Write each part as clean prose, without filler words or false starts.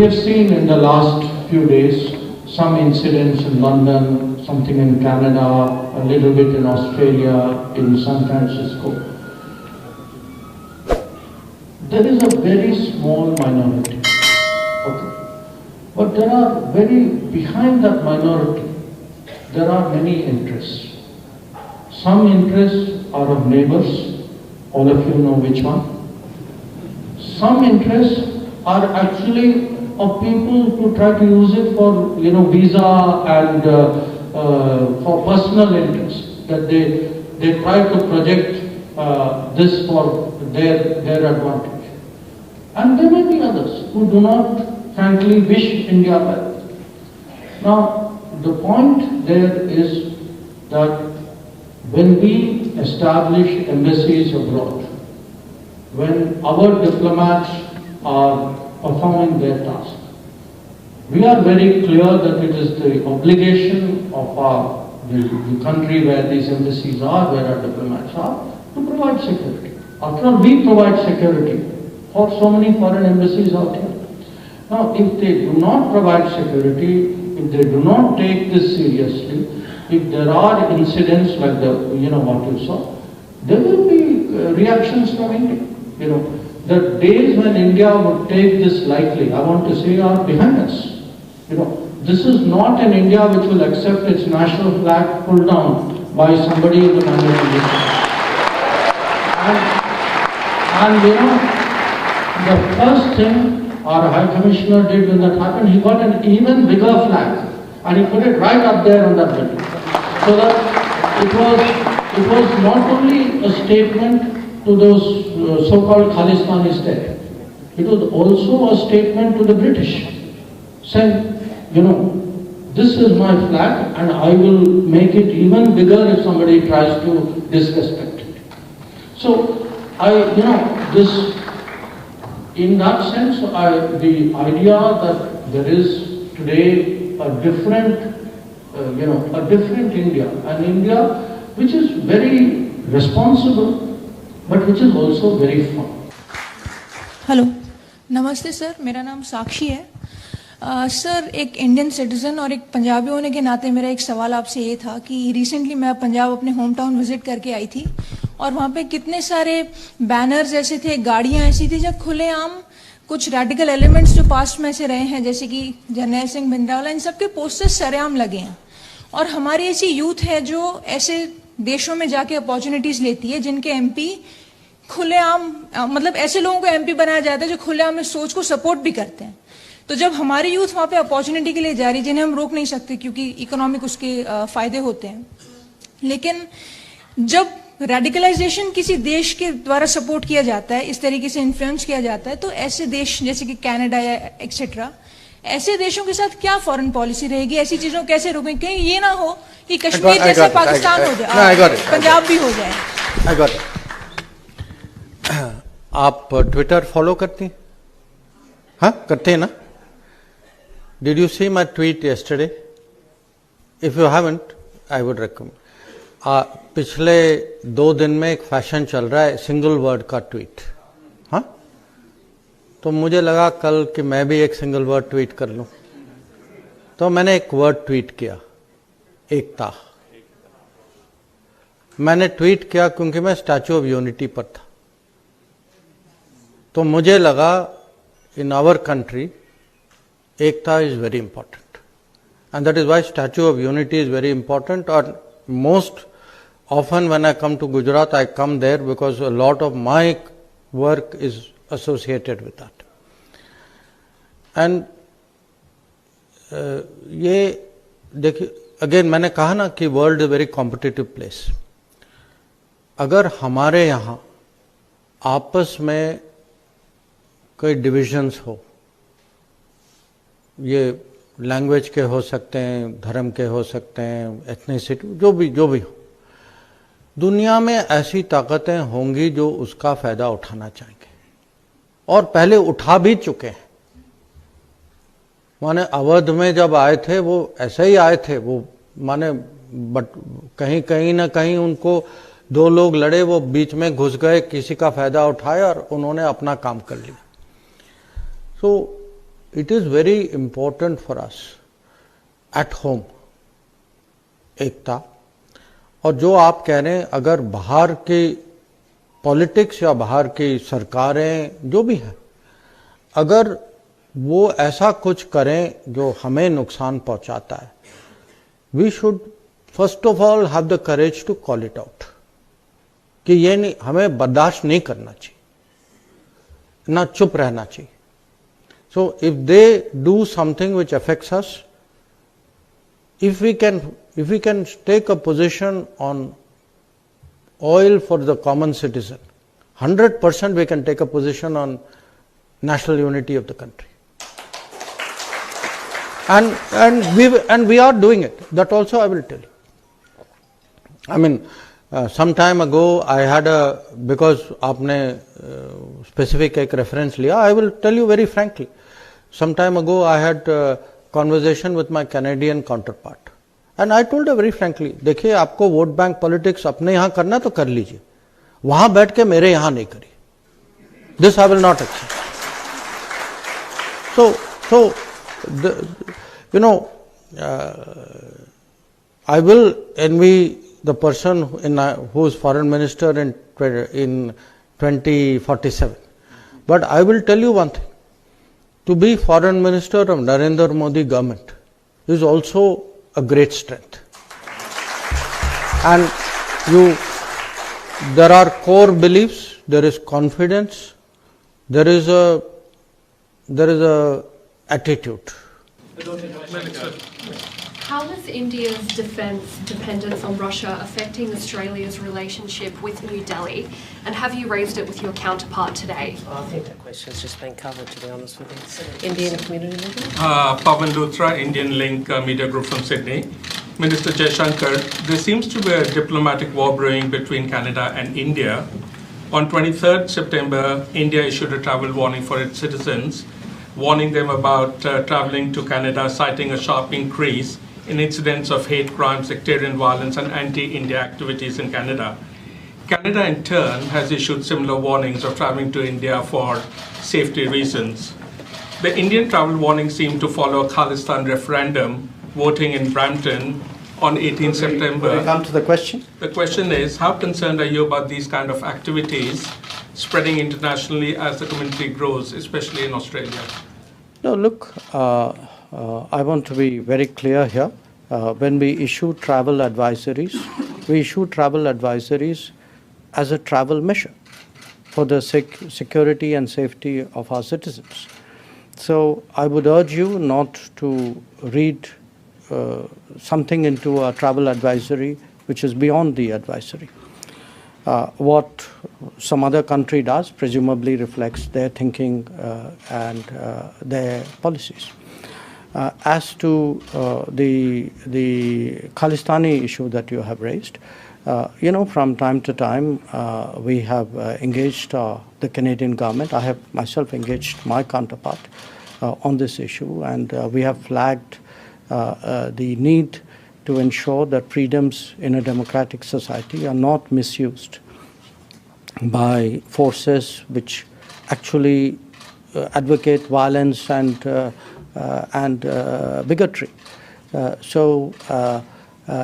have seen in the last few days some incidents in London, something in Canada, a little bit in Australia, in San Francisco. There is a very small minority, okay? But there are behind that minority, there are many interests. Some interests are of neighbors, all of you know which one. Some interests are actually of people who try to use it for, visa and for personal interests, that they try to project this for their advantage. And there may be others who do not, frankly, wish India well. Now, the point there is that when we establish embassies abroad, when our diplomats are performing their task, we are very clear that it is the obligation of the country where these embassies are, where our diplomats are, to provide security. After all, we provide security for so many foreign embassies out here. Now, if they do not provide security, if they do not take this seriously, if there are incidents like what you saw, there will be reactions from India. The days when India would take this lightly, I want to say, are behind us. This is not an India which will accept its national flag pulled down by somebody in the minority. And the first thing our High Commissioner did when that happened, he got an even bigger flag and he put it right up there on that building. So that it was not only a statement to those so-called Khalistani states, it was also a statement to the British, saying, this is my flag and I will make it even bigger if somebody tries to disrespect it. So, in that sense, the idea that there is today a different India, an India which is very responsible, but which is also very fun. Hello, नमस्ते sir, मेरा नाम साक्षी है। Sir, एक Indian citizen और एक पंजाबी होने के नाते मेरा एक सवाल आपसे ये था कि रिसेंटली मैं पंजाब अपने होम टाउन विजिट करके आई थी और वहाँ पे कितने सारे बैनर्स ऐसे थे, गाड़ियाँ ऐसी थी जब खुलेआम कुछ रेडिकल एलिमेंट्स जो पास्ट में ऐसे रहे हैं, जैसे कि जर्नैल सिंह भिंडरावाला, इन सब के पोस्टर्स सरेआम लगे हैं। और हमारी ऐसी यूथ है जो ऐसे देशों में जाके अपॉर्चुनिटीज लेती है जिनके एमपी खुलेआम, मतलब ऐसे लोगों को एमपी बनाया जाता है जो खुलेआम इस सोच को सपोर्ट भी करते हैं। तो जब हमारी यूथ वहाँ पे अपॉर्चुनिटी के लिए जा रही है, जिन्हें हम रोक नहीं सकते क्योंकि इकोनॉमिक उसके फायदे होते हैं, लेकिन जब रेडिकलाइजेशन किसी देश के द्वारा सपोर्ट किया जाता है, इस तरीके से इन्फ्लुएंस किया जाता है, तो ऐसे देश जैसे कि कनाडा या एक्सेट्रा, ऐसे देशों के साथ क्या फॉरेन पॉलिसी रहेगी? ऐसी चीजों को कैसे रोकें? कहीं ये ना हो कि कश्मीर जैसा पाकिस्तान हो जाए, पंजाब भी हो जाए। आप ट्विटर फॉलो करती हैं? हाँ, करते हैं ना? Did you see my tweet yesterday? If you haven't, I would recommend. पिछले 2 दिन में एक फैशन चल रहा है सिंगल वर्ड का ट्वीट। हाँ, तो मुझे लगा कल कि मैं भी एक सिंगल वर्ड ट्वीट कर लूं, तो मैंने एक वर्ड ट्वीट किया, एकता। मैंने ट्वीट किया क्योंकि मैं स्टैच्यू ऑफ यूनिटी पर था, तो मुझे लगा इन आवर कंट्री एकता is very important and that is why statue of unity is very important. और most often when I come to Gujarat, I come there because a lot of my work is associated with that. And ये देखिए, again मैंने कहा ना कि world is very competitive place. अगर हमारे यहाँ आपस में कोई डिविजन्स हो, ये लैंग्वेज के हो सकते हैं, धर्म के हो सकते हैं, एथनिसिटी, जो भी हो, दुनिया में ऐसी ताकतें होंगी जो उसका फायदा उठाना चाहेंगे और पहले उठा भी चुके हैं। माने अवध में जब आए थे वो ऐसे ही आए थे, वो माने बट कहीं ना कहीं उनको 2 लोग लड़े, वो बीच में घुस गए, किसी का फायदा उठाया और उन्होंने अपना काम कर लिया। सो it is very important for us at home एकता. और जो आप कह रहे हैं, अगर बाहर के पॉलिटिक्स या बाहर की सरकारें जो भी हैं, अगर वो ऐसा कुछ करें जो हमें नुकसान पहुंचाता है, we should first of all have the courage to call it out कि ये नहीं, हमें बर्दाश्त नहीं करना चाहिए, ना चुप रहना चाहिए. So if they do something which affects us, if we can take a position on oil for the common citizen, 100% we can take a position on national unity of the country. And we are doing it. That also I will tell you. I mean, some time ago I had because आपने specific एक reference लिया, I will tell you very frankly. Some time ago I had conversation with my Canadian counterpart. And I told her very frankly, देखिए आपको vote bank politics अपने यहाँ करना तो कर लीजिए, वहां बैठ के मेरे यहाँ नहीं करिए. This I will not accept. So you know, I will envy the person who is foreign minister in 2047. But I will tell you one thing. To be foreign minister of Narendra Modi government is also a great strength. And there are core beliefs, there is confidence, there is a attitude. How is India's defence dependence on Russia affecting Australia's relationship with New Delhi, and have you raised it with your counterpart today? I think that question's just been covered, to be honest with you. Indian Community Leader? Pavan Luthra, Indian Link Media Group from Sydney. Minister Jaishankar, there seems to be a diplomatic war brewing between Canada and India. On 23rd September, India issued a travel warning for its citizens, warning them about travelling to Canada, citing a sharp increase in incidents of hate crimes, sectarian violence and anti-India activities in Canada. Canada in turn has issued similar warnings of travelling to India for safety reasons. The Indian travel warning seemed to follow a Khalistan referendum, voting in Brampton on 18 September. Will you come to the question? The question is, how concerned are you about these kind of activities spreading internationally as the community grows, especially in Australia? No, look, I want to be very clear here. When we issue travel advisories, we issue travel advisories as a travel measure for the security and safety of our citizens. So I would urge you not to read something into a travel advisory which is beyond the advisory. What some other country does presumably reflects their thinking and their policies. As to the Khalistani issue that you have raised, you know, from time to time we have engaged the Canadian government. I have myself engaged my counterpart on this issue, and we have flagged the need to ensure that freedoms in a democratic society are not misused by forces which actually advocate violence and bigotry. So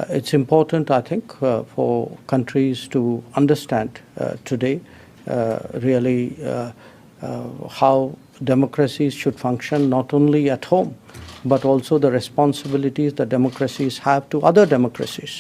it's important, I think, for countries to understand today really how democracies should function, not only at home, but also the responsibilities that democracies have to other democracies.